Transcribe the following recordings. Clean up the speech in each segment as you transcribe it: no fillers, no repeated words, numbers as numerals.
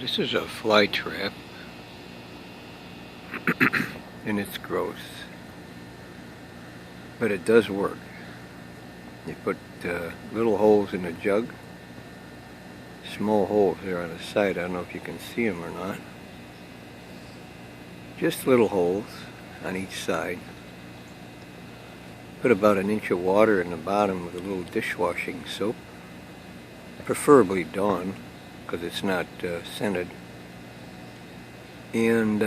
This is a fly trap, and it's gross, but it does work. You put little holes in the jug, small holes there on the side. I don't know if you can see them or not. Just little holes on each side. Put about an inch of water in the bottom with a little dishwashing soap, preferably Dawn, because it's not scented. And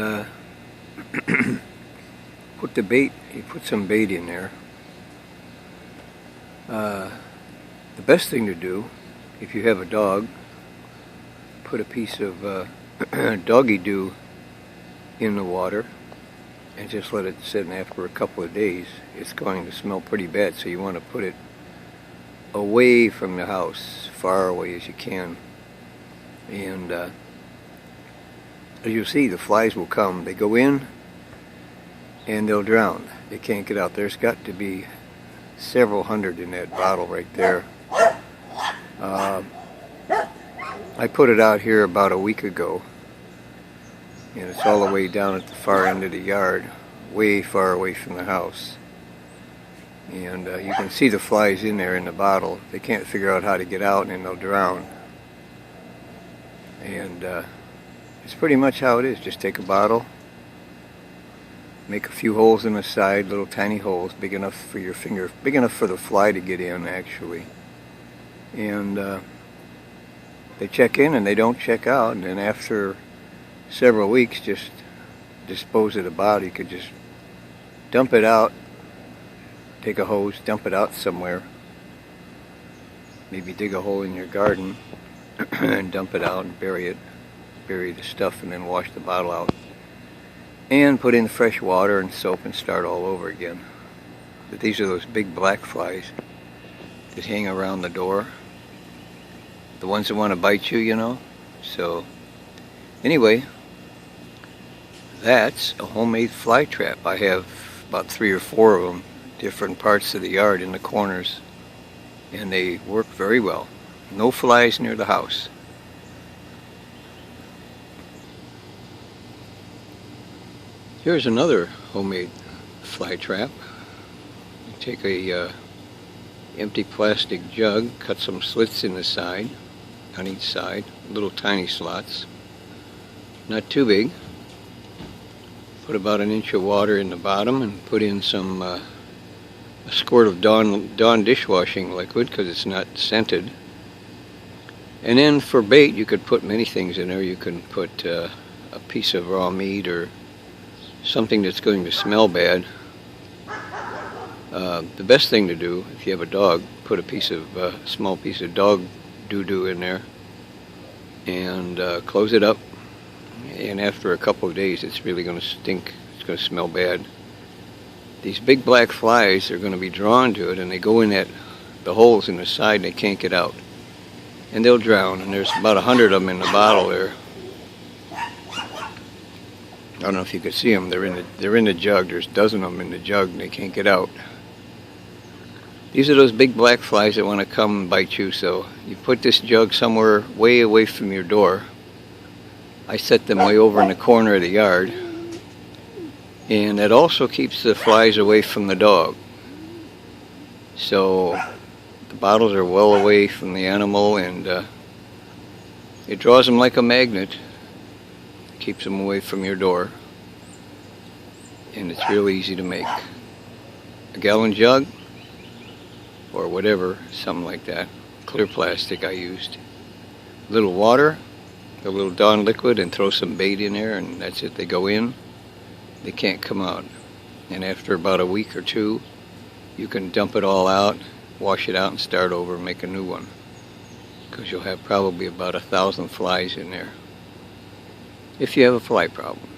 put the bait, you put some bait in there. The best thing to do, if you have a dog, put a piece of doggy doo in the water and just let it sit, and after a couple of days it's going to smell pretty bad, so you want to put it away from the house, far away as you can. And as you'll see, the flies will come. They go in and they'll drown. They can't get out. There's got to be several hundred in that bottle right there. I put it out here about a week ago, and it's all the way down at the far end of the yard, way far away from the house. And you can see the flies in there in the bottle. They can't figure out how to get out, and they'll drown. And it's pretty much how it is. Just take a bottle, make a few holes in the side, little tiny holes, big enough for your finger, big enough for the fly to get in, actually. And they check in and they don't check out, and then after several weeks, just dispose of the bottle. You could just dump it out, take a hose, dump it out somewhere, maybe dig a hole in your garden and dump it out and bury the stuff, and then wash the bottle out and put in fresh water and soap and start all over again. But these are those big black flies that hang around the door, the ones that want to bite you, you know. So anyway, that's a homemade fly trap. I have about 3 or 4 of them, different parts of the yard in the corners, and they work very well. No flies near the house. Here's another homemade fly trap. You take a empty plastic jug, cut some slits in the side, on each side, little tiny slots, not too big. Put about an inch of water in the bottom and put in some a squirt of Dawn dishwashing liquid, because it's not scented. And then for bait, you could put many things in there. You can put a piece of raw meat or something that's going to smell bad. The best thing to do, if you have a dog, put a small piece of dog doo-doo in there and close it up. And after a couple of days, it's really going to stink. It's going to smell bad. These big black flies are going to be drawn to it, and they go in the holes in the side, and they can't get out. And they'll drown, and there's about 100 of them in the bottle there. I don't know if you could see them. They're in the jug. There's a dozen of them in the jug, and they can't get out. These are those big black flies that want to come and bite you. So you put this jug somewhere way away from your door. I set them way over in the corner of the yard, and that also keeps the flies away from the dog. So the bottles are well away from the animal, and it draws them like a magnet. Keeps them away from your door, and it's real easy to make. A gallon jug or whatever, something like that, clear plastic I used, a little water, a little Dawn liquid, and throw some bait in there, and that's it. They go in, they can't come out. And after about a week or 2, you can dump it all out, wash it out, and start over and make a new one, because you'll have probably about 1,000 flies in there if you have a fly problem.